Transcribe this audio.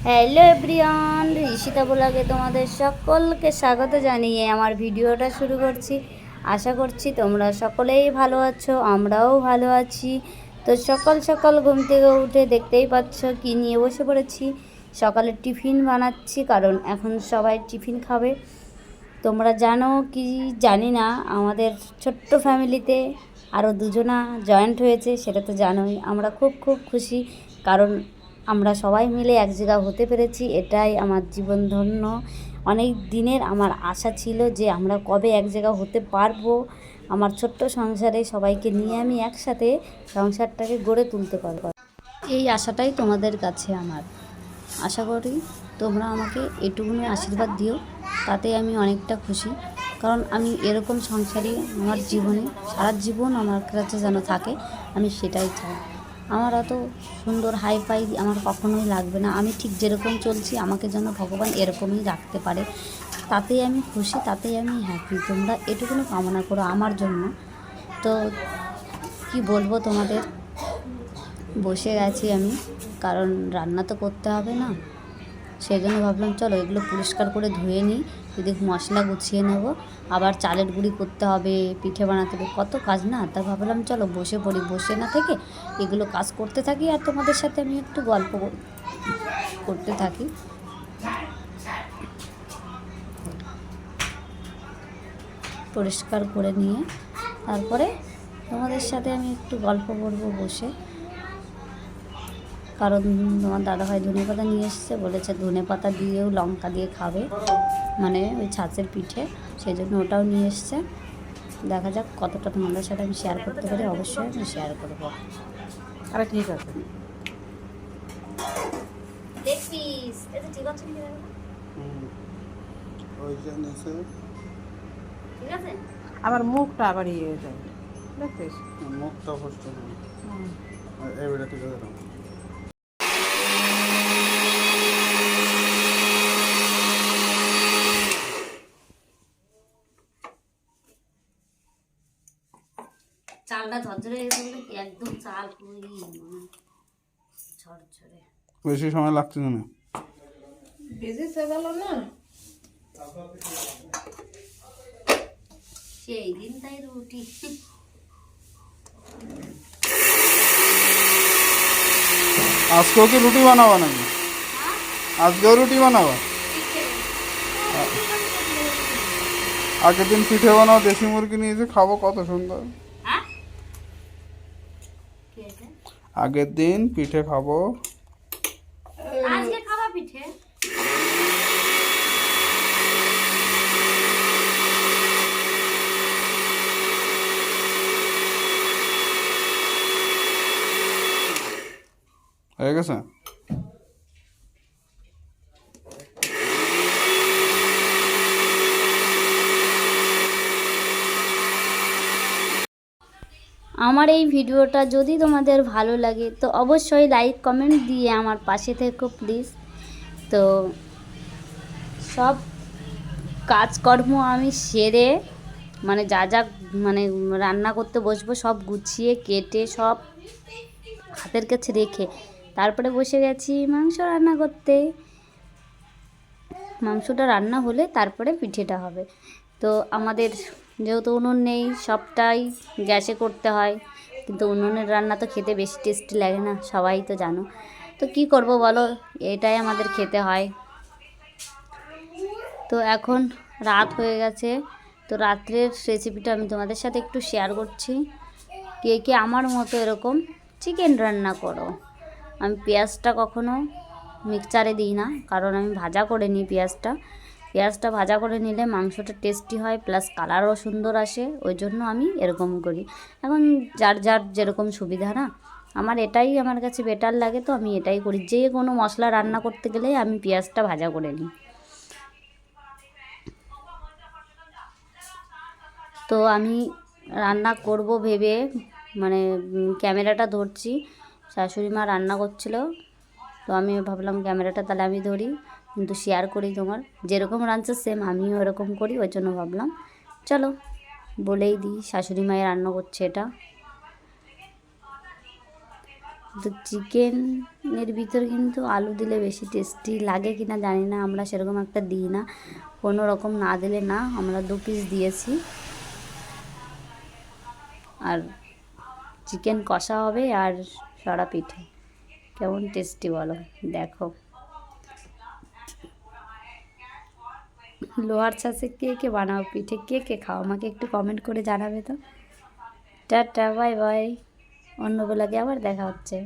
Hello everyone, Rishita ব্লগে তোমাদের সকলকে স্বাগত জানিয়ে আমার ভিডিওটা শুরু করছি। আশা করছি তোমরা সকলেই ভালো আছো, আমরাও ভালো আছি। তো সকাল সকাল ঘুম থেকে উঠে দেখতেই পাচ্ছ কি নিয়ে বসে পড়েছি। সকালের টিফিন বানাচ্ছি, কারণ এখন সবাই টিফিন খাবে। তোমরা জানো কি জানি না, আমাদের ছোট্ট ফ্যামিলিতে আরও দুজনা জয়েন্ট হয়েছে, সেটা তো জানোই। আমরা খুব খুব খুশি, কারণ আমরা সবাই মিলে এক জায়গা হতে পেরেছি। এটাই আমার জীবন ধন্য। অনেক দিনের আমার আশা ছিল যে আমরা কবে এক জায়গা হতে পারবো, আমার ছোট্ট সংসারে সবাইকে নিয়ে আমি একসাথে সংসারটাকে গড়ে তুলতে পারবো। এই আশাটাই তোমাদের কাছে আমার। আশা করি তোমরা আমাকে এটুকুনি আশীর্বাদ দিও, তাতে আমি অনেকটা খুশি। কারণ আমি এরকম সংসারই আমার জীবনে সারা জীবন আমার কাছে যেন থাকে, আমি সেটাই চাই। আমার অত সুন্দর হাই ফাই আমার কখনোই লাগবে না। আমি ঠিক যেরকম চলছি আমাকে যেন ভগবান এরকমই রাখতে পারে, তাতেই আমি খুশি, তাতেই আমি হ্যাপি। তোমরা এটুকুনি কামনা করো আমার জন্য। তো কি বলবো তোমাদের, বসে গেছি আমি, কারণ রান্না তো করতে হবে না। সেই জন্য ভাবলাম চলো এগুলো পরিষ্কার করে ধুয়ে নিই, যদি মশলা গুছিয়ে নেব, আবার চালের গুঁড়ি করতে হবে, পিঠে বানাতে হবে, কত কাজ না। তা ভাবলাম চলো বসে পড়ি, বসে না থেকে এগুলো কাজ করতে থাকি, আর তোমাদের সাথে আমি একটু গল্প করতে থাকি। পরিষ্কার করে নিয়ে তারপরে তোমাদের সাথে আমি একটু গল্প করবো বসে। কারণ তোমার দাদাভাই ধনেপাতা নিয়ে এসছে, বলেছে ধনেপাতা দিয়েও লঙ্কা দিয়ে খাবে, মানে ওই ছাঁচের পিঠে, সেই জন্য ওটাও নিয়ে এসছে। দেখা যাক কতটা তোমাদের সাথে আমি শেয়ার করতে পারি, অবশ্যই আমি শেয়ার করবো। আরে ঠিক আছে, আমার মুখটা আবার ইয়ে হয়ে যায়, দেখছিস মুখটা কষ্ট এইটা ঠিক আছে। চালটা ঝরঝরে একদম চাল পুরি ঝরঝরে, বেশি সময় লাগছে না, বেজেছে ভালো না। সেই দিন তাই রুটি আজকেও কি রুটি বানাবা নাকি? আজকেও রুটি বানাবা? আগের দিন পিঠে বানাও, দেশি মুরগি নিয়েছে, খাবো, কত সুন্দর। আগের দিন পিঠে খাবো। আজকে খাবা পিঠে? হয়ে গেছে। আমার এই ভিডিওটা যদি তোমাদের ভালো লাগে তো অবশ্যই লাইক কমেন্ট দিয়ে আমার পাশে থেকো প্লিজ। তো সব কাজকর্ম আমি সেরে, মানে যা যা মানে রান্না করতে বসবো সব গুছিয়ে কেটে সব হাতের কাছে রেখে তারপরে বসে গেছি মাংস রান্না করতে। মাংসটা রান্না হলে তারপরে পিঠেটা হবে। তো আমাদের যেহেতু উনুন নেই, সবটাই গ্যাসে করতে হয়, কিন্তু উনুনের রান্না তো খেতে বেশি টেস্টি লাগে না, সবাই তো জানো। তো কি করব বলো, এটাই আমাদের খেতে হয়। তো এখন রাত হয়ে গেছে, তো রাত্রের রেসিপিটা আমি তোমাদের সাথে একটু শেয়ার করছি। কে কে আমার মতো এরকম চিকেন রান্না করো। আমি পেঁয়াজটা কখনো মিক্সচারে দিই না, কারণ আমি ভাজা করে নিই পেঁয়াজটা ভাজা করে নিলে মাংসটা টেস্টি হয়, প্লাস কালারও সুন্দর আসে, ওই জন্য আমি এরকম করি। এখন যার যার যেরকম সুবিধা না, আমার এটাই আমার কাছে বেটার লাগে, তো আমি এটাই করি। যে কোনো মশলা রান্না করতে গেলে আমি পেঁয়াজটা ভাজা করে নিই। তো আমি রান্না করব ভেবে মানে ক্যামেরাটা ধরছি, শাশুড়ি মা রান্না করছিল, তো আমি ভাবলাম ক্যামেরাটা তাহলে আমি ধরি, কিন্তু শেয়ার করি। তোমার যেরকম রাঁধছে সেম আমিও এরকম করি, ওই জন্য ভাবলাম চলো বলেই দিই শাশুড়ি মায়ের রান্না করছে এটা। তো চিকেনের ভিতর কিন্তু আলু দিলে বেশি টেস্টি লাগে কি না জানি না, আমরা সেরকম একটা দিই না, কোনো রকম না দিলে না, আমরা 2 পিস দিয়েছি। আর চিকেন কষা হবে আর সরা পিঠে, কেমন টেস্টি বলো। দেখো লোহার ছাঁচে কে কে বানাও পিঠে, কে কে খাও, আমাকে একটু কমেন্ট করে জানাবে তো। টাটা বাই বাই, অন্য বেলাকে আবার দেখা হচ্ছে।